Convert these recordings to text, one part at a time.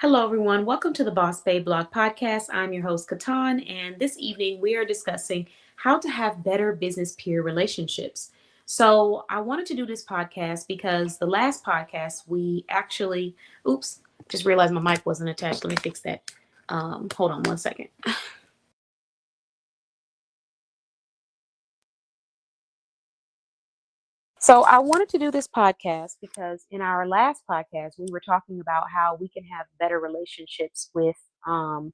Hello, everyone. Welcome to the Boss Babe Blog Podcast. I'm your host, Katan, and this evening we are discussing how to have better business peer relationships. So, I wanted to do this podcast because the last podcast we actually, oops, just realized my mic wasn't attached. Let me fix that. Hold on one second. So, I wanted to do this podcast because in our last podcast we were talking about how we can have better relationships with um,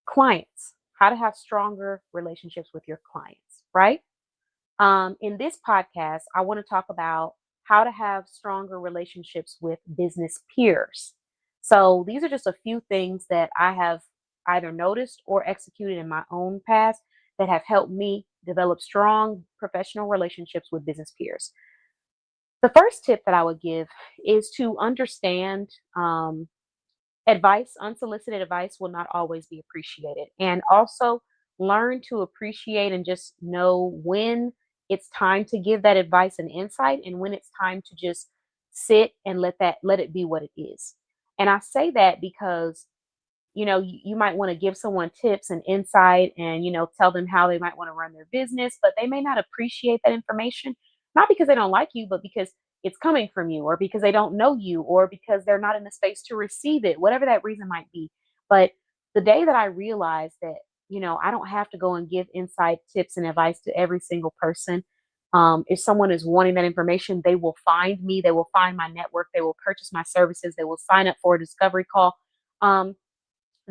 clients, how to have stronger relationships with your clients, right? In this podcast, I want to talk about how to have stronger relationships with business peers. So, these are just a few things that I have either noticed or executed in my own past that have helped me develop strong professional relationships with business peers. The first tip that I would give is to understand advice, unsolicited advice will not always be appreciated. And also learn to appreciate and just know when it's time to give that advice and insight and when it's time to just sit and let it be what it is. And I say that because you might want to give someone tips and insight and tell them how they might want to run their business, but they may not appreciate that information, not because they don't like you, but because it's coming from you, or because they don't know you, or because they're not in the space to receive it, whatever that reason might be. But the day that I realized that I don't have to go and give insight tips and advice to every single person. If someone is wanting that information, they will find me, they will find my network, they will purchase my services, they will sign up for a discovery call. um,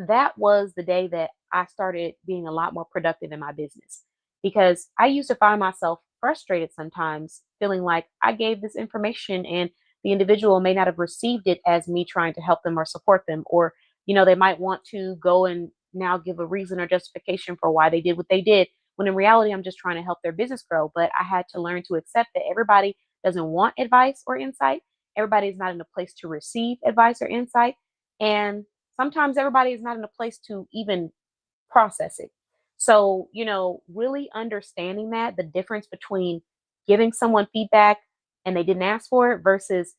that was the day that I started being a lot more productive in my business, because I used to find myself frustrated sometimes, feeling like I gave this information and the individual may not have received it as me trying to help them or support them. Or, they might want to go and now give a reason or justification for why they did what they did, when in reality, I'm just trying to help their business grow. But I had to learn to accept that everybody doesn't want advice or insight. Everybody is not in a place to receive advice or insight. And sometimes everybody is not in a place to even process it. So, really understanding that the difference between giving someone feedback and they didn't ask for it versus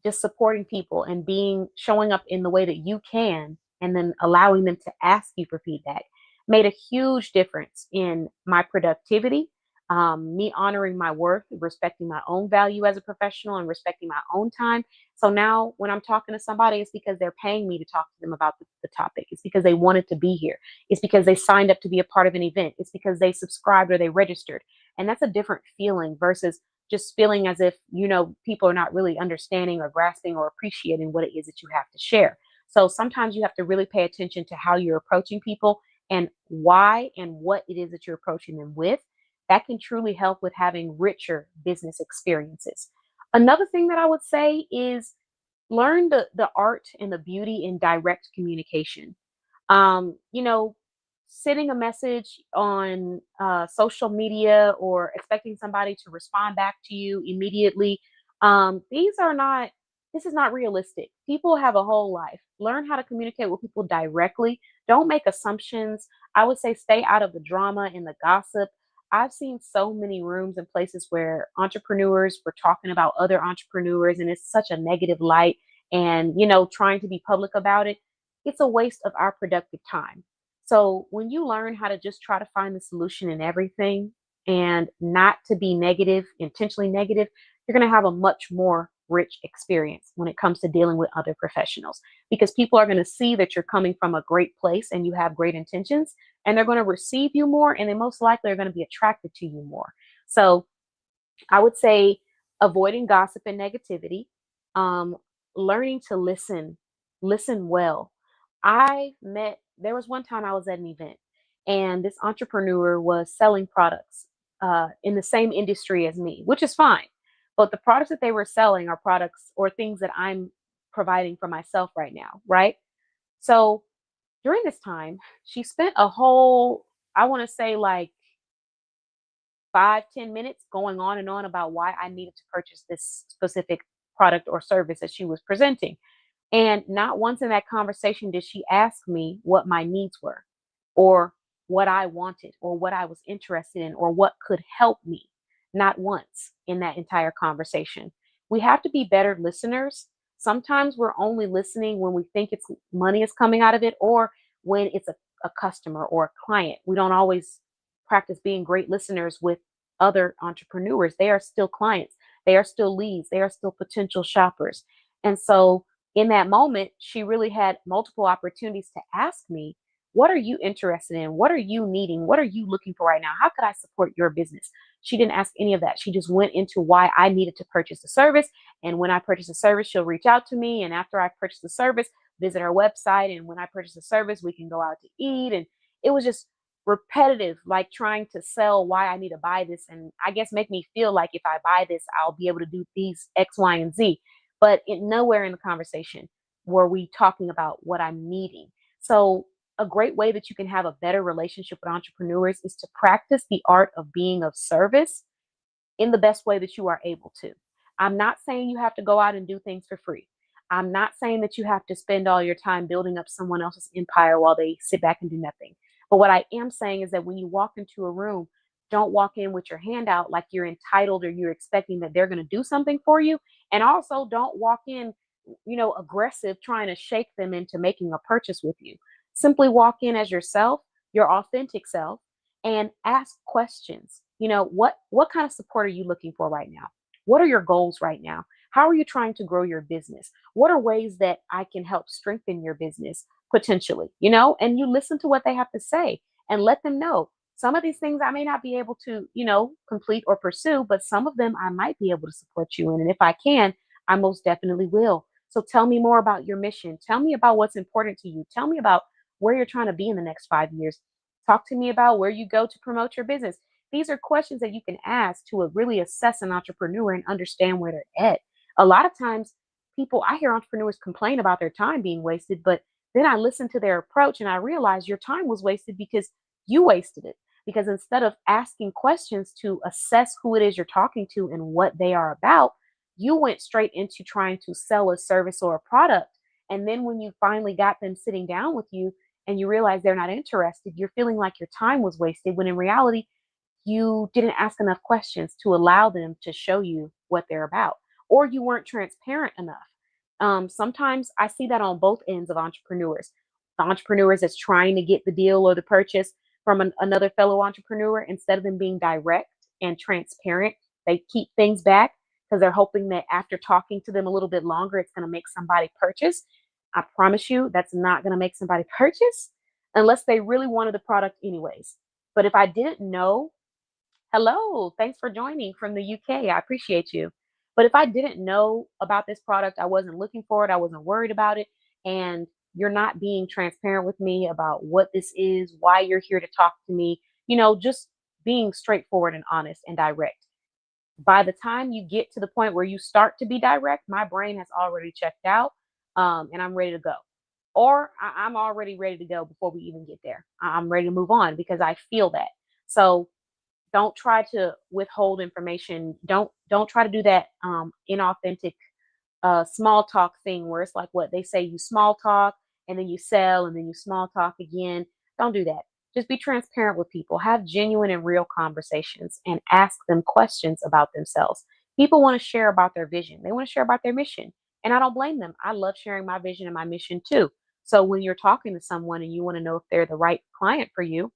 just supporting people and showing up in the way that you can and then allowing them to ask you for feedback made a huge difference in my productivity, me honoring my worth, respecting my own value as a professional and respecting my own time. So now when I'm talking to somebody, it's because they're paying me to talk to them about the topic. It's because they wanted to be here. It's because they signed up to be a part of an event. It's because they subscribed or they registered. And that's a different feeling versus just feeling as if people are not really understanding or grasping or appreciating what it is that you have to share. So sometimes you have to really pay attention to how you're approaching people and why and what it is that you're approaching them with. That can truly help with having richer business experiences. Another thing that I would say is learn the art and the beauty in direct communication. Sending a message on social media or expecting somebody to respond back to you immediately. These are not, this is not realistic. People have a whole life. Learn how to communicate with people directly. Don't make assumptions. I would say stay out of the drama and the gossip. I've seen so many rooms and places where entrepreneurs were talking about other entrepreneurs, and it's such a negative light, and trying to be public about it. It's a waste of our productive time. So when you learn how to just try to find the solution in everything and not to be negative, intentionally negative, you're going to have a much more rich experience when it comes to dealing with other professionals, because people are going to see that you're coming from a great place and you have great intentions, and they're going to receive you more, and they most likely are going to be attracted to you more. So I would say avoiding gossip and negativity, um, learning to listen well. There was one time I was at an event, and this entrepreneur was selling products in the same industry as me, which is fine. But the products that they were selling are products or things that I'm providing for myself right now, right? So during this time, she spent a whole, I want to say like 5, 10 minutes going on and on about why I needed to purchase this specific product or service that she was presenting. And not once in that conversation did she ask me what my needs were, or what I wanted, or what I was interested in, or what could help me. Not once in that entire conversation. We have to be better listeners. Sometimes we're only listening when we think it's money is coming out of it, or when it's a customer or a client. We don't always practice being great listeners with other entrepreneurs. They are still clients, they are still leads, they are still potential shoppers. And so in that moment, she really had multiple opportunities to ask me, what are you interested in? What are you needing? What are you looking for right now? How could I support your business? She didn't ask any of that. She just went into why I needed to purchase the service. And when I purchase a service, she'll reach out to me. And after I purchase the service, visit her website. And when I purchase the service, we can go out to eat. And it was just repetitive, like trying to sell why I need to buy this. And I guess make me feel like if I buy this, I'll be able to do these X, Y, and Z. But nowhere in the conversation were we talking about what I'm needing. So a great way that you can have a better relationship with entrepreneurs is to practice the art of being of service in the best way that you are able to. I'm not saying you have to go out and do things for free. I'm not saying that you have to spend all your time building up someone else's empire while they sit back and do nothing. But what I am saying is that when you walk into a room, don't walk in with your hand out like you're entitled or you're expecting that they're going to do something for you. And also don't walk in, aggressive, trying to shake them into making a purchase with you. Simply walk in as yourself, your authentic self, and ask questions. What kind of support are you looking for right now? What are your goals right now? How are you trying to grow your business? What are ways that I can help strengthen your business potentially? And you listen to what they have to say and let them know. Some of these things I may not be able to, complete or pursue, but some of them I might be able to support you in. And if I can, I most definitely will. So tell me more about your mission. Tell me about what's important to you. Tell me about where you're trying to be in the next 5 years. Talk to me about where you go to promote your business. These are questions that you can ask to really assess an entrepreneur and understand where they're at. A lot of times, I hear entrepreneurs complain about their time being wasted, but then I listen to their approach and I realize your time was wasted because you wasted it. Because instead of asking questions to assess who it is you're talking to and what they are about, you went straight into trying to sell a service or a product. And then when you finally got them sitting down with you and you realize they're not interested, you're feeling like your time was wasted when in reality, you didn't ask enough questions to allow them to show you what they're about, or you weren't transparent enough. Sometimes I see that on both ends of entrepreneurs. The entrepreneurs that's trying to get the deal or the purchase from another fellow entrepreneur, instead of them being direct and transparent, they keep things back because they're hoping that after talking to them a little bit longer, it's going to make somebody purchase. I promise you, that's not going to make somebody purchase unless they really wanted the product anyways. But if I didn't know, hello, thanks for joining from the UK. I appreciate you. But if I didn't know about this product, I wasn't looking for it, I wasn't worried about it, and you're not being transparent with me about what this is, why you're here to talk to me, just being straightforward and honest and direct. By the time you get to the point where you start to be direct, my brain has already checked out, and I'm ready to go. Or I'm already ready to go before we even get there. I'm ready to move on because I feel that. So don't try to withhold information. Don't try to do that inauthentic small talk thing where it's like what they say, you small talk and then you sell and then you small talk again. Don't do that. Just be transparent with people. Have genuine and real conversations and ask them questions about themselves. People want to share about their vision. They want to share about their mission. And I don't blame them. I love sharing my vision and my mission too. So when you're talking to someone and you want to know if they're the right client for you,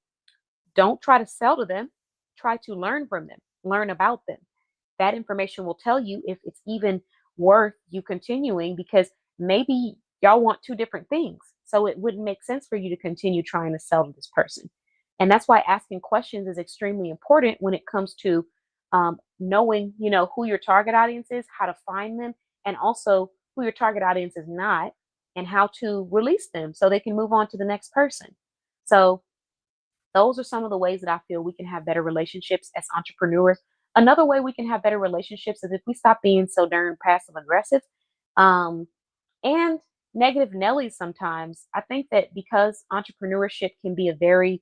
don't try to sell to them. Try to learn from them, learn about them. That information will tell you if it's even worth you continuing because maybe y'all want two different things. So it wouldn't make sense for you to continue trying to sell to this person. And that's why asking questions is extremely important when it comes to knowing, who your target audience is, how to find them, and also who your target audience is not, and how to release them so they can move on to the next person. So those are some of the ways that I feel we can have better relationships as entrepreneurs. Another way we can have better relationships is if we stop being so darn passive aggressive um, and negative Nellies sometimes. I think that because entrepreneurship can be a very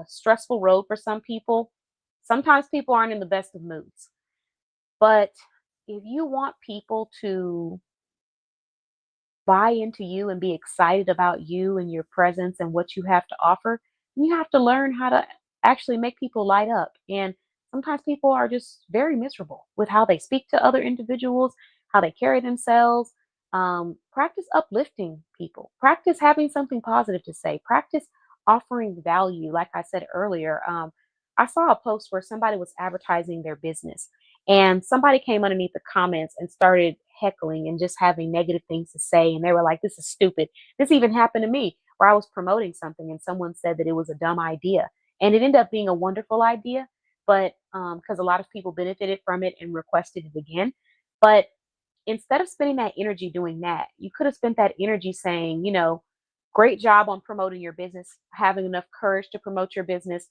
stressful road for some people, sometimes people aren't in the best of moods. But if you want people to buy into you and be excited about you and your presence and what you have to offer, you have to learn how to actually make people light up. And sometimes people are just very miserable with how they speak to other individuals, how they carry themselves. Practice uplifting people. Practice having something positive to say. Practice offering value. Like I said earlier, I saw a post where somebody was advertising their business, and somebody came underneath the comments and started heckling and just having negative things to say. And they were like, "This is stupid." This even happened to me where I was promoting something and someone said that it was a dumb idea, and it ended up being a wonderful idea. But because a lot of people benefited from it and requested it again, but instead of spending that energy doing that, you could have spent that energy saying, great job on promoting your business, having enough courage to promote your business.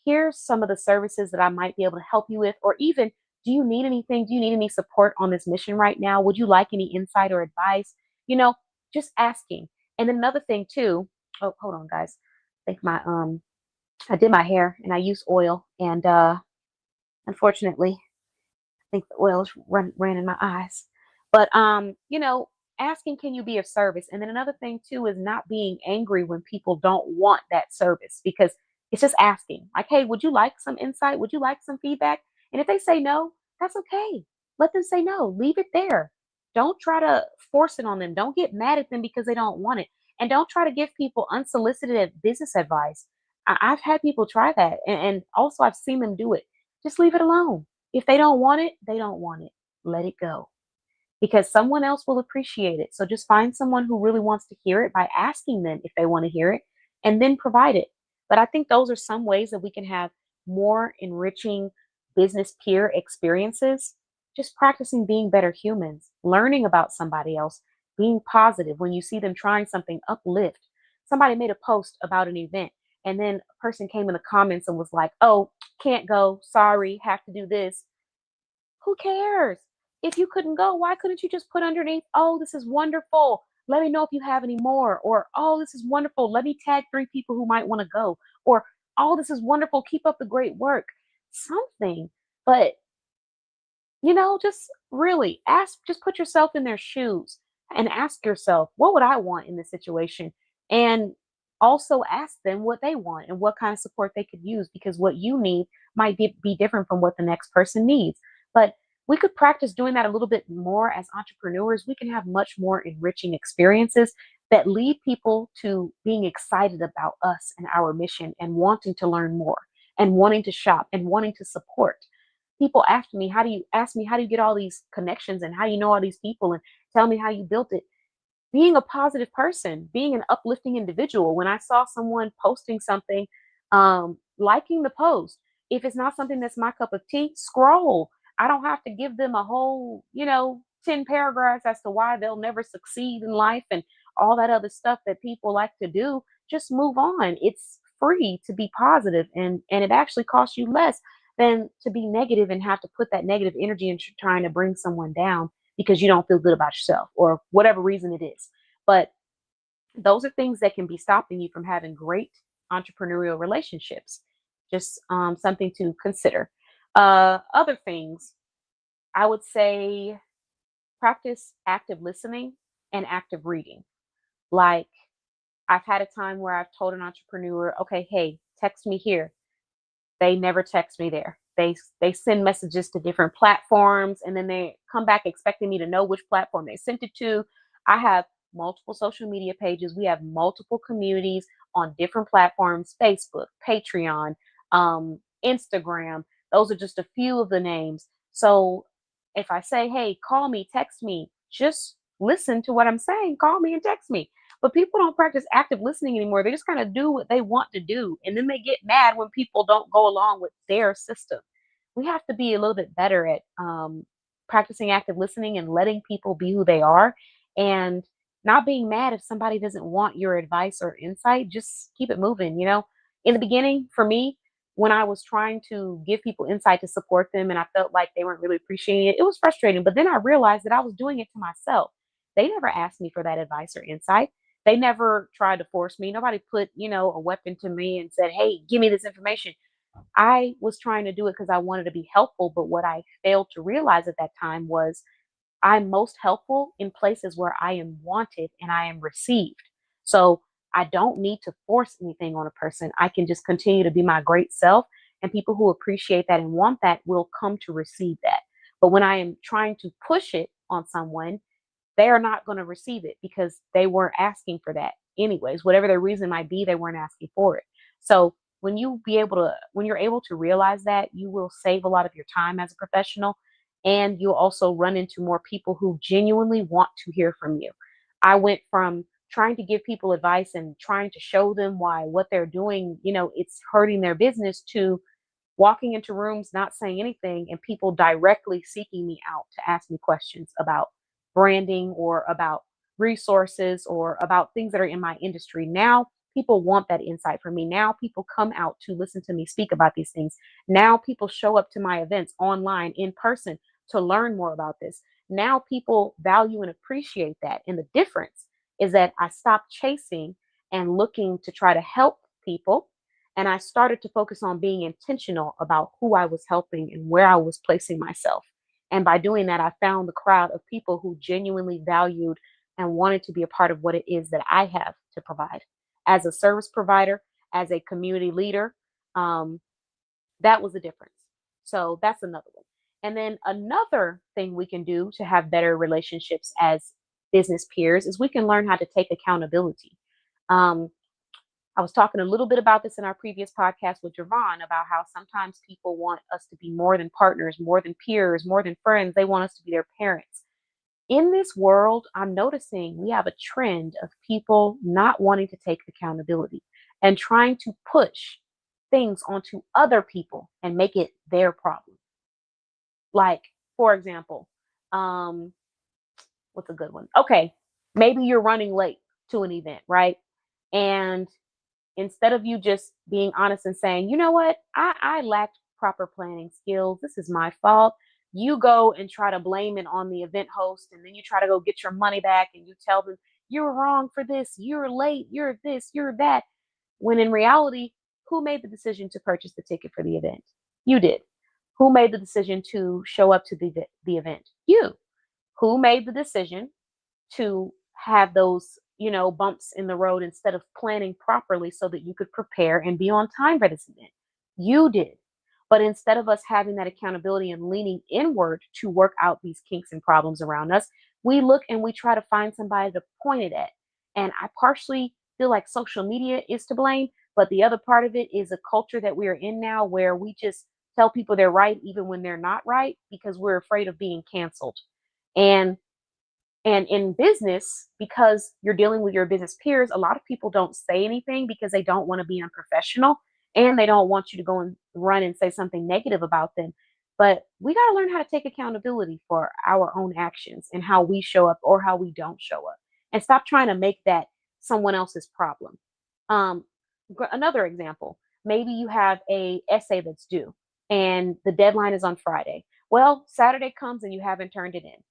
Here's some of the services that I might be able to help you with, or even, do you need anything? Do you need any support on this mission right now? Would you like any insight or advice? You know, just asking. And another thing too, oh, hold on, guys. I think I did my hair and I used oil, and unfortunately, think the oils ran in my eyes. But asking, can you be of service? And then another thing too is not being angry when people don't want that service, because it's just asking. Like, hey, would you like some insight? Would you like some feedback? And if they say no, that's okay. Let them say no. Leave it there. Don't try to force it on them. Don't get mad at them because they don't want it. And don't try to give people unsolicited business advice. I've had people try that, and also I've seen them do it. Just leave it alone. If they don't want it, they don't want it. Let it go, because someone else will appreciate it. So just find someone who really wants to hear it by asking them if they want to hear it, and then provide it. But I think those are some ways that we can have more enriching business peer experiences. Just practicing being better humans, learning about somebody else, being positive when you see them trying something, uplift. Somebody made a post about an event, and then a person came in the comments and was like, oh, can't go, sorry, have to do this. Who cares? If you couldn't go, why couldn't you just put underneath, oh, this is wonderful. Let me know if you have any more. Or, oh, this is wonderful. Let me tag 3 people who might want to go. Or, oh, this is wonderful. Keep up the great work. Something. But, just really ask, just put yourself in their shoes and ask yourself, what would I want in this situation? And also ask them what they want and what kind of support they could use, because what you need might be different from what the next person needs. But we could practice doing that a little bit more as entrepreneurs. We can have much more enriching experiences that lead people to being excited about us and our mission and wanting to learn more and wanting to shop and wanting to support. People ask me, how do you get all these connections and how do you know all these people, and tell me how you built it. Being a positive person, being an uplifting individual. When I saw someone posting something, liking the post, if it's not something that's my cup of tea, scroll. I don't have to give them a whole, 10 paragraphs as to why they'll never succeed in life and all that other stuff that people like to do. Just move on. It's free to be positive, and it actually costs you less than to be negative and have to put that negative energy into trying to bring someone down because you don't feel good about yourself or whatever reason it is. But those are things that can be stopping you from having great entrepreneurial relationships. Just something to consider. Other things, I would say practice active listening and active reading. Like, I've had a time where I've told an entrepreneur, okay, hey, text me here. They never text me there. They send messages to different platforms, and then they come back expecting me to know which platform they sent it to. I have multiple social media pages. We have multiple communities on different platforms: Facebook, Patreon, Instagram. Those are just a few of the names. So if I say, hey, call me, text me, just listen to what I'm saying. Call me and text me. But people don't practice active listening anymore. They just kind of do what they want to do. And then they get mad when people don't go along with their system. We have to be a little bit better at practicing active listening and letting people be who they are, and not being mad if somebody doesn't want your advice or insight. Just keep it moving. In the beginning, for me, when I was trying to give people insight to support them and I felt like they weren't really appreciating it, it was frustrating. But then I realized that I was doing it to myself. They never asked me for that advice or insight. They never tried to force me. Nobody put, a weapon to me and said, hey, give me this information. I was trying to do it because I wanted to be helpful. But what I failed to realize at that time was I'm most helpful in places where I am wanted and I am received. So I don't need to force anything on a person. I can just continue to be my great self, and people who appreciate that and want that will come to receive that. But when I am trying to push it on someone, they are not going to receive it because they weren't asking for that anyways. Whatever their reason might be, they weren't asking for it. So when you're able to realize that, you will save a lot of your time as a professional, and you'll also run into more people who genuinely want to hear from you. I went from trying to give people advice and trying to show them why what they're doing, it's hurting their business, to walking into rooms, not saying anything, and people directly seeking me out to ask me questions about branding or about resources or about things that are in my industry. Now, people want that insight from me. Now, people come out to listen to me speak about these things. Now, people show up to my events online, in person, to learn more about this. Now, people value and appreciate that. And the difference is that I stopped chasing and looking to try to help people, and I started to focus on being intentional about who I was helping and where I was placing myself. And by doing that, I found the crowd of people who genuinely valued and wanted to be a part of what it is that I have to provide. As a service provider, as a community leader, um, that was the difference. So that's another one. And then another thing we can do to have better relationships as business peers is we can learn how to take accountability. Um, I was talking a little bit about this in our previous podcast with Javon about how sometimes people want us to be more than partners, more than peers, more than friends. They want us to be their parents. In this world, I'm noticing we have a trend of people not wanting to take accountability and trying to push things onto other people and make it their problem. Like, for example, um, what's a good one? Okay, maybe you're running late to an event, right? And instead of you just being honest and saying, you know what, I lacked proper planning skills, this is my fault, you go and try to blame it on the event host, and then you try to go get your money back and you tell them, you're wrong for this, you're late, you're this, you're that. When in reality, who made the decision to purchase the ticket for the event? You did. Who made the decision to show up to the event? You. Who made the decision to have those, bumps in the road instead of planning properly so that you could prepare and be on time for this event? You did. But instead of us having that accountability and leaning inward to work out these kinks and problems around us, we look and we try to find somebody to point it at. And I partially feel like social media is to blame, but the other part of it is a culture that we are in now where we just tell people they're right even when they're not right because we're afraid of being canceled. And in business, because you're dealing with your business peers, a lot of people don't say anything because they don't want to be unprofessional and they don't want you to go and run and say something negative about them. But we got to learn how to take accountability for our own actions and how we show up or how we don't show up, and stop trying to make that someone else's problem. Um, Another example, maybe you have a essay that's due and the deadline is on Friday. Well, Saturday comes and you haven't turned it in.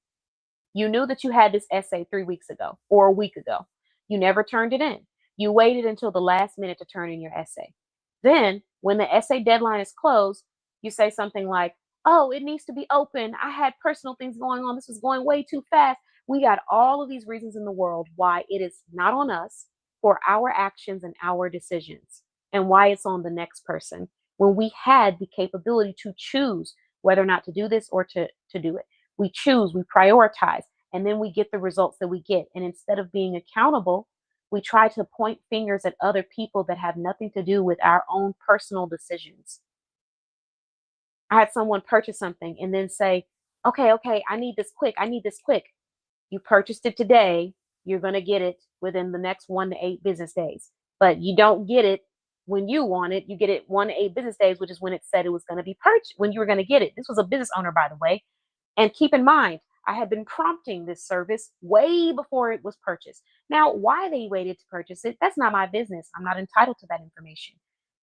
You knew that you had this essay 3 weeks ago or a week ago. You never turned it in. You waited until the last minute to turn in your essay. Then, when the essay deadline is closed, you say something like, oh, it needs to be open. I had personal things going on. This was going way too fast. We got all of these reasons in the world why it is not on us for our actions and our decisions, and why it's on the next person when we had the capability to choose whether or not to do this or to do it. We choose, we prioritize, and then we get the results that we get. And instead of being accountable, we try to point fingers at other people that have nothing to do with our own personal decisions. I had someone purchase something and then say, okay, I need this quick. I need this quick. You purchased it today. You're going to get it within the next 1 to 8 business days. But you don't get it when you want it. You get it 1 to 8 business days, which is when it said it was going to be purchased, when you were going to get it. This was a business owner, by the way. And keep in mind, I had been prompting this service way before it was purchased. Now, why they waited to purchase it, that's not my business. I'm not entitled to that information.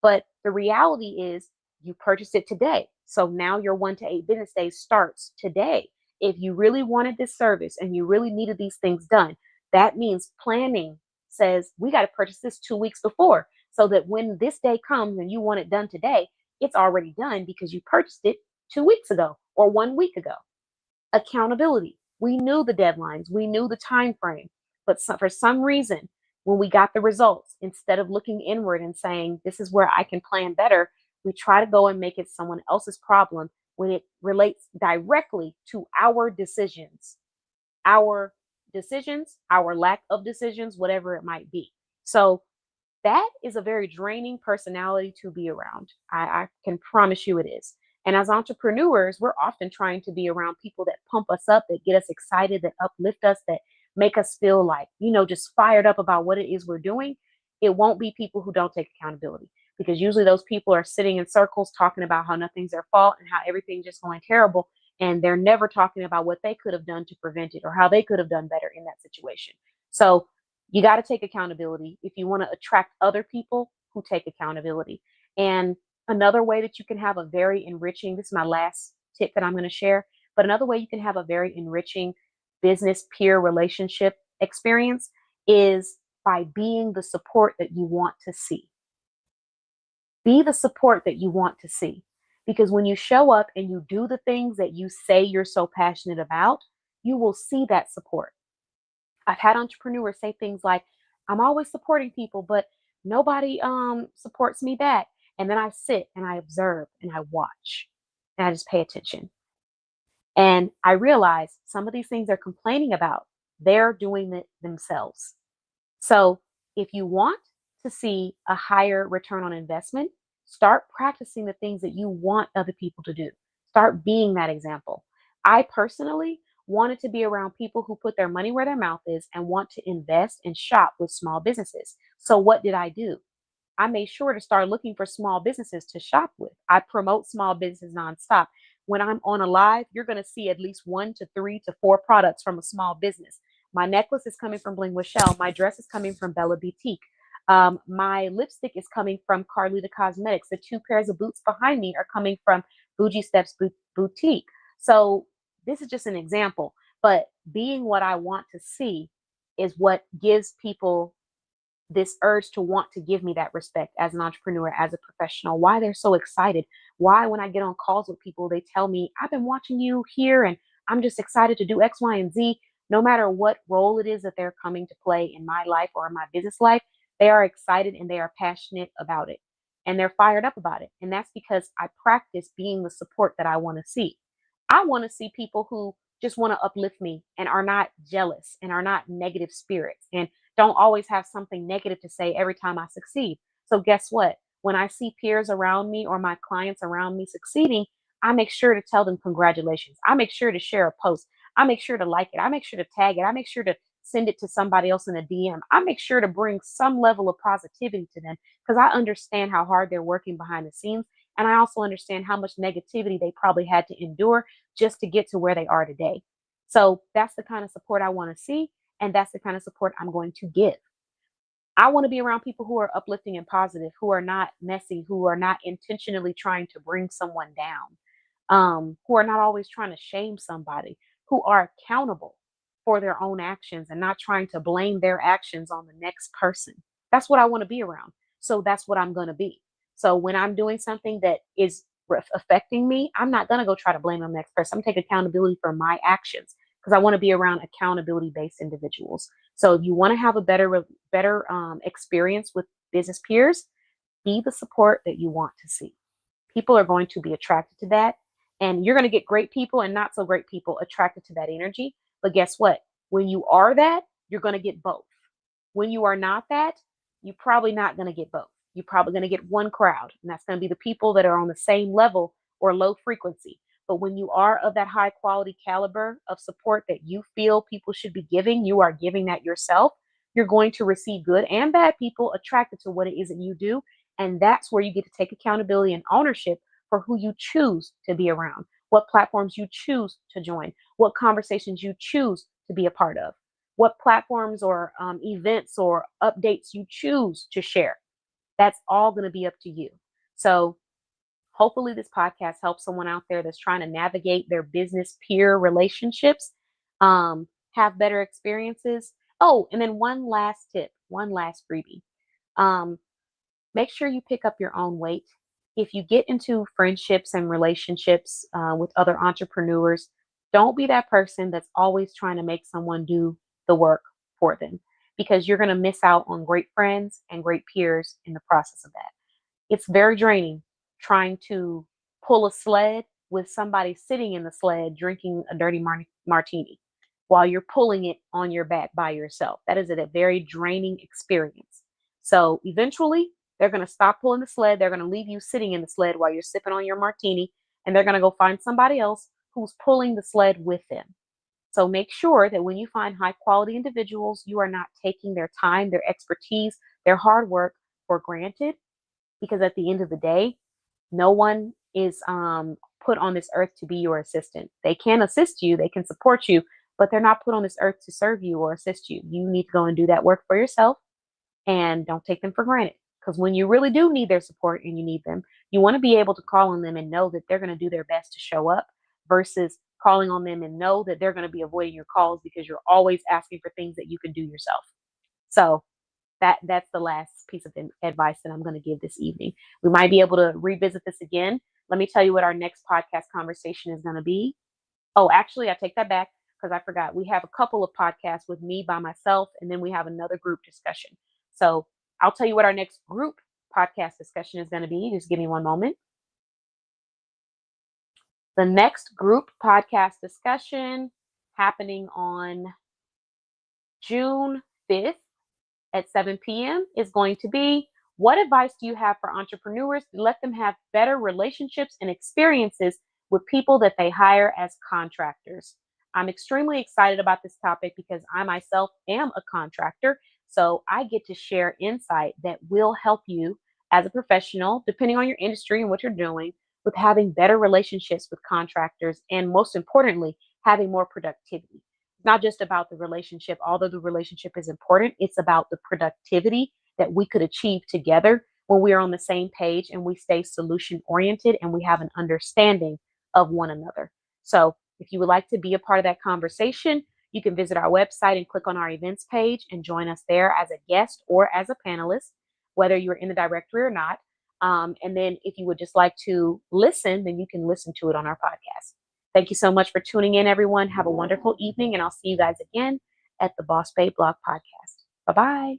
But the reality is, you purchased it today. So now your 1 to 8 business days starts today. If you really wanted this service and you really needed these things done, that means planning says we got to purchase this 2 weeks before so that when this day comes and you want it done today, it's already done because you purchased it 2 weeks ago or 1 week ago. Accountability. We knew the deadlines, we knew the time frame, but for some reason, when we got the results, instead of looking inward and saying, this is where I can plan better, we try to go and make it someone else's problem when it relates directly to our decisions, our decisions, our lack of decisions, whatever it might be. So that is a very draining personality to be around. I can promise you it is. And as entrepreneurs, we're often trying to be around people that pump us up, that get us excited, that uplift us, that make us feel like, just fired up about what it is we're doing. It won't be people who don't take accountability, because usually those people are sitting in circles talking about how nothing's their fault and how everything's just going terrible. And they're never talking about what they could have done to prevent it or how they could have done better in that situation. So you got to take accountability if you want to attract other people who take accountability. And another way that you can have a very enriching, this is my last tip that I'm going to share, but another way you can have a very enriching business peer relationship experience is by being the support that you want to see. Be the support that you want to see. Because when you show up and you do the things that you say you're so passionate about, you will see that support. I've had entrepreneurs say things like, I'm always supporting people, but nobody supports me back. And then I sit and I observe and I watch and I just pay attention. And I realize some of these things they're complaining about, they're doing it themselves. So if you want to see a higher return on investment, start practicing the things that you want other people to do. Start being that example. I personally wanted to be around people who put their money where their mouth is and want to invest and shop with small businesses. So what did I do? I made sure to start looking for small businesses to shop with. I promote small businesses nonstop. When I'm on a live, you're going to see at least 1 to 3 to 4 products from a small business. My necklace is coming from Bling with Shell. My dress is coming from Bella Boutique. My lipstick is coming from Carlita Cosmetics. The 2 pairs of boots behind me are coming from Bougie Steps Boutique. So this is just an example, but being what I want to see is what gives people this urge to want to give me that respect as an entrepreneur, as a professional, why they're so excited, why when I get on calls with people, they tell me, I've been watching you here and I'm just excited to do X, Y, and Z. No matter what role it is that they're coming to play in my life or in my business life, they are excited and they are passionate about it and they're fired up about it. And that's because I practice being the support that I want to see. I want to see people who just want to uplift me and are not jealous and are not negative spirits and don't always have something negative to say every time I succeed. So guess what? When I see peers around me or my clients around me succeeding, I make sure to tell them congratulations. I make sure to share a post. I make sure to like it. I make sure to tag it. I make sure to send it to somebody else in a DM. I make sure to bring some level of positivity to them because I understand how hard they're working behind the scenes. And I also understand how much negativity they probably had to endure just to get to where they are today. So that's the kind of support I want to see. And that's the kind of support I'm going to give. I want to be around people who are uplifting and positive, who are not messy, who are not intentionally trying to bring someone down, who are not always trying to shame somebody, who are accountable for their own actions and not trying to blame their actions on the next person. That's what I want to be around. So that's what I'm going to be. So when I'm doing something that is affecting me, I'm not going to go try to blame the next person. I'm taking accountability for my actions because I want to be around accountability based individuals. So if you want to have a better experience with business peers, be the support that you want to see. People are going to be attracted to that. And you're going to get great people and not so great people attracted to that energy. But guess what? When you are that, you're going to get both. When you are not that, you're probably not going to get both. You're probably going to get one crowd, and that's going to be the people that are on the same level or low frequency. But when you are of that high quality caliber of support that you feel people should be giving, you are giving that yourself. You're going to receive good and bad people attracted to what it is that you do. And that's where you get to take accountability and ownership for who you choose to be around, what platforms you choose to join, what conversations you choose to be a part of, what platforms or events or updates you choose to share. That's all going to be up to you. So hopefully this podcast helps someone out there that's trying to navigate their business peer relationships, have better experiences. Oh, and then one last tip, one last freebie. Um, Make sure you pick up your own weight. If you get into friendships and relationships with other entrepreneurs, don't be that person that's always trying to make someone do the work for them because you're going to miss out on great friends and great peers in the process of that. It's very draining trying to pull a sled with somebody sitting in the sled drinking a dirty martini. while you're pulling it on your back by yourself. That is a very draining experience. So eventually, they're going to stop pulling the sled. They're going to leave you sitting in the sled while you're sipping on your martini, and they're going to go find somebody else who's pulling the sled with them. So make sure that when you find high quality individuals, you are not taking their time, their expertise, their hard work for granted, because at the end of the day, no one is put on this earth to be your assistant. They can assist you, they can support you, but they're not put on this earth to serve you or assist you. You need to go and do that work for yourself, and don't take them for granted. Because when you really do need their support and you need them, you want to be able to call on them and know that they're going to do their best to show up versus calling on them and know that they're going to be avoiding your calls because you're always asking for things that you can do yourself. So that's the last piece of advice that I'm going to give this evening. We might be able to revisit this again. Let me tell you what our next podcast conversation is going to be. Oh, actually, I take that back because I forgot. We have a couple of podcasts with me by myself, and then we have another group discussion. So I'll tell you what our next group podcast discussion is going to be. Just give me one moment. The next group podcast discussion happening on June 5th at 7 p.m. is going to be, what advice do you have for entrepreneurs to let them have better relationships and experiences with people that they hire as contractors? I'm extremely excited about this topic because I myself am a contractor. So I get to share insight that will help you as a professional, depending on your industry and what you're doing, with having better relationships with contractors, and most importantly, having more productivity. It's not just about the relationship, although the relationship is important. It's about the productivity that we could achieve together when we are on the same page and we stay solution oriented and we have an understanding of one another. So if you would like to be a part of that conversation, you can visit our website and click on our events page and join us there as a guest or as a panelist, whether you're in the directory or not. And then if you would just like to listen, then you can listen to it on our podcast. Thank you so much for tuning in, everyone. Have a wonderful evening, and I'll see you guys again at the Boss Babe Blog Podcast. Bye-bye.